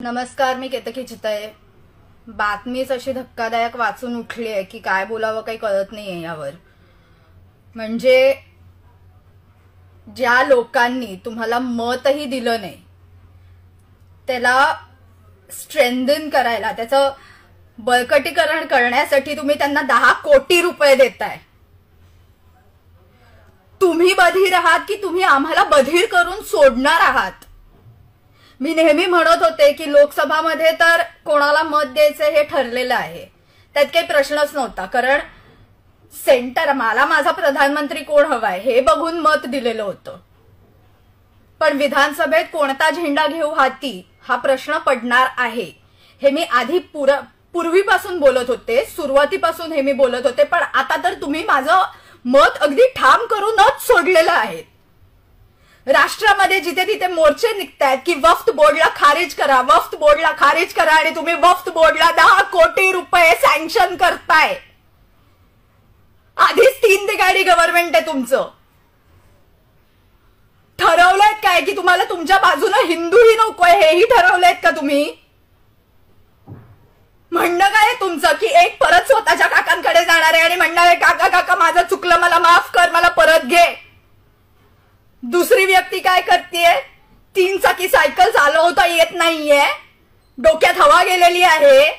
नमस्कार, मी केतकी चितळे. बातमीच अशी धक्कादायक वाचून उठली आहे की काय बोलावं काही कळत नाहीये यावर. म्हणजे ज्या लोकांनी तुम्हाला मतही दिलं नाही त्याला स्ट्रेंथन करायला, त्याचं बळकटीकरण करण्यासाठी तुम्ही त्यांना 10 कोटी रुपये देताय. तुम्ही बधीर आहात की तुम्ही आम्हाला बधीर करून सोडणार आहात? मी नेहमी म्हणत होते की लोकसभामध्ये तर कोणाला मत द्यायचं हे ठरलेलं आहे, त्यात काही प्रश्नच नव्हता. कारण सेंटर मला माझा प्रधानमंत्री कोण हवाय हे बघून मत दिलेलं होतं. पण विधानसभेत कोणता झेंडा घेऊ हाती हा प्रश्न पडणार आहे हे मी आधी पूर्वीपासून बोलत होते, सुरुवातीपासून हे मी बोलत होते. पण आता तर तुम्ही माझं मत अगदी ठाम करूनच सोडलेलं आहे. राष्ट्रामध्ये जिथे तिथे मोर्चे निघतायत की वक्फ बोर्डला खारिज करा, वक्फ बोर्डला खारिज करा, आणि तुम्ही वक्फ बोर्डला 10 कोटी रुपये सँक्शन करताय. आधीच 3 तिगाडी गव्हर्नमेंट आहे तुमचं. ठरवलंय काय की तुम्हाला तुमच्या बाजूने हिंदूही नकोय हेही ठरवलंय का तुम्ही? म्हणणं काय तुमचं की एक परत स्वतःच्या काकांकडे जाणार आहे आणि म्हणणार आहे काका काका माझं चुकलं, मला माफ कर, मला परत घे. दुसरी व्यक्ती काय करतेय? 3 चाकी सायकल चालवता येत नाहीये, डोक्यात हवा गेलेली आहे,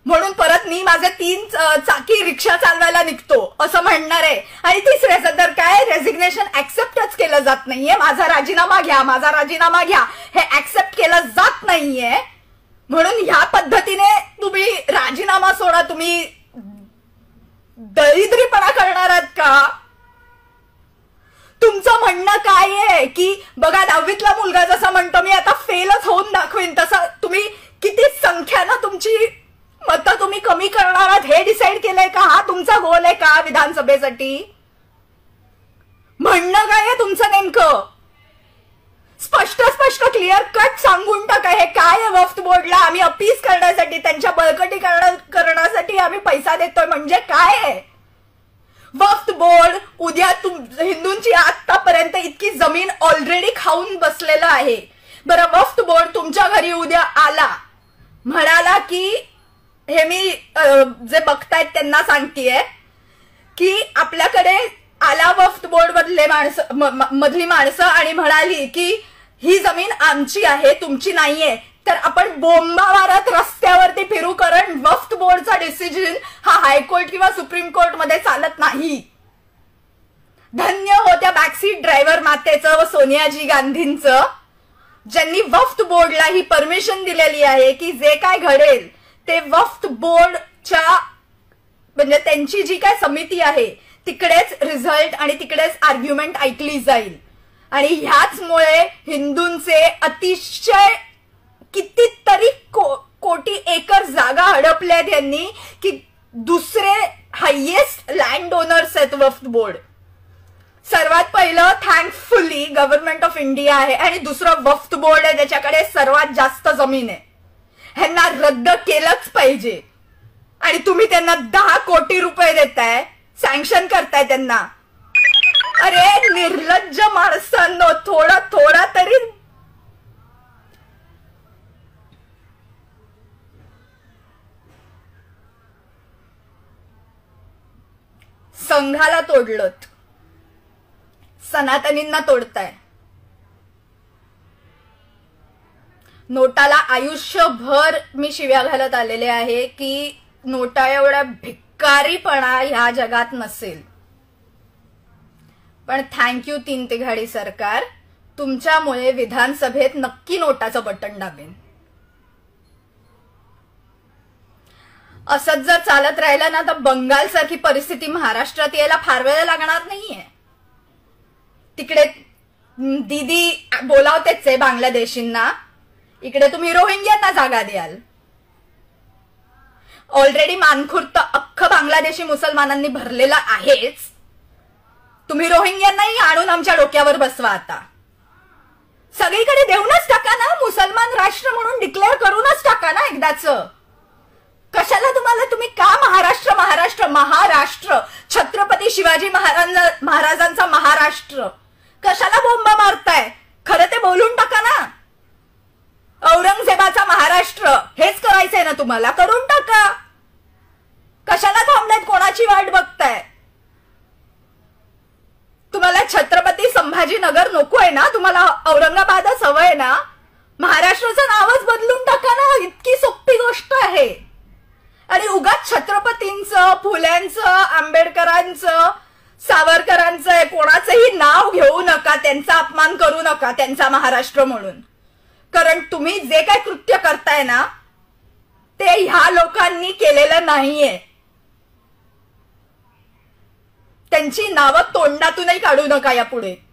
म्हणून परत मी माझे 3 चाकी रिक्षा चालवायला निघतो असं म्हणणार आहे. आणि तिसऱ्याचं तर काय, रेझिग्नेशन ऍक्सेप्टच केलं जात नाहीये. माझा राजीनामा घ्या, माझा राजीनामा घ्या हे ऍक्सेप्ट केलं जात नाहीये. म्हणून ह्या पद्धतीने तुम्ही राजीनामा सोडा. तुम्ही दरिद्रीपणा करणार आहात का? तुमचं म्हणणं काय आहे की बघा 10वीतला मुलगा जसा म्हणतो मी आता फेलच होऊन दाखवेन, तसं तुम्ही किती संख्यानं तुमची मतं तुम्ही कमी करणार आहात हे डिसाईड केलंय का? हा तुमचा गोल आहे का विधानसभेसाठी? म्हणणं काय आहे तुमचं नेमकं? स्पष्ट क्लिअर कट सांगून टाका हे काय आहे. वक्फ बोर्डला आम्ही अपीस करण्यासाठी, त्यांच्या बळकटीकरणासाठी आम्ही पैसा देतोय म्हणजे काय आहे? वक्फ बोर्ड उद्या हिंदूंची आतापर्यंत इतकी जमीन ऑलरेडी खाऊन बसलेलं आहे. बरं, वक्फ बोर्ड तुमच्या घरी उद्या आला, म्हणाला की हे मी जे बघतायत त्यांना सांगतेय की आपल्याकडे आला वक्फ बोर्ड मधली माणसं आणि म्हणाली की ही जमीन आमची आहे, तुमची नाहीये, तर आपण बोंबा मारत रस्त्यावरती फिरू. कारण वक्फ बोर्डचा डिसिजन हा हायकोर्ट किंवा सुप्रीम कोर्ट मध्ये चालत नाही. धन्य हो त्या बॅकसीट ड्रायव्हर मातेचं व सोनियाजी गांधींचं, ज्यांनी वक्फ बोर्डला ही परमिशन दिलेली आहे की जे काय घडेल ते वक्फ बोर्डच्या म्हणजे त्यांची जी काय समिती आहे तिकडेच रिझल्ट आणि तिकडेच आर्ग्युमेंट ऐकली जाईल. आणि ह्याचमुळे हिंदूंचे अतिशय कितीतरी कोटी एकर जागा हडपल्यात यांनी की दुसरे हायेस्ट लँड ओनर्स आहेत वक्फ बोर्ड. सर्वात पहिलं थँकफुली गव्हर्नमेंट ऑफ इंडिया आहे आणि दुसरं वक्फ बोर्ड आहे ज्याच्याकडे सर्वात जास्त जमीन आहे. ह्यांना रद्द केलंच पाहिजे. आणि तुम्ही त्यांना 10 कोटी रुपये देताय, सँक्शन करताय त्यांना. अरे निर्लज्ज माणसांनो, थोडा तरी संघाला तोडलत, सनातनींना तोडताय. नोटाला आयुष्यभर मी शिव्या घालत आलेले आहे की नोटा एवढा भिकारीपणा ह्या जगात नसेल. पण थँक्यू 3 तिघाडी सरकार, तुमच्यामुळे विधानसभेत नक्की नोटाचं बटन दाबेन. असंच जर चालत राहिलं ना तर बंगाल सारखी परिस्थिती महाराष्ट्रात यायला फार वेळ लागणार नाहीये. तिकडे दीदी बोलावतेच आहे बांगलादेशींना, इकडे तुम्ही रोहिंग्यांना जागा द्याल. ऑलरेडी मानखुर्द अख्खं बांगलादेशी मुसलमानांनी भरलेला आहेच, तुम्ही रोहिंग्यांनाही आणून आमच्या डोक्यावर बसवा. आता सगळीकडे देऊनच टाका ना, मुसलमान राष्ट्र म्हणून डिक्लेअर करूनच टाका ना एकदाच. कशाला तुम्ही का महाराष्ट्र छत्रपती शिवाजी महाराजांचा महाराष्ट्र कशाला बोंबा मारताय? खरं ते बोलून टाका ना. औरंगजेबाचा महाराष्ट्र तुम्हाला करून टाका. कशाला थांबलात? कोणाची वाट बघताय? तुम्हाला छत्रपती संभाजीनगर नको आहे ना? तुम्हाला औरंगाबादच हवंय ना? महाराष्ट्राचं नावच बदलून टाका ना. इतकी सोपी गोष्ट आहे. आणि उगाच छत्रपतींचं, फुल्यांचं, आंबेडकरांचं, सावरकरांचं कोणाचंही नाव घेऊ नका. त्यांचा अपमान करू नका त्यांचा महाराष्ट्र म्हणून. कारण तुम्ही जे काय कृत्य करताय ना ते ह्या लोकांनी केलेलं नाहीये. त्यांची नावं तोंडातूनही काढू नका यापुढे.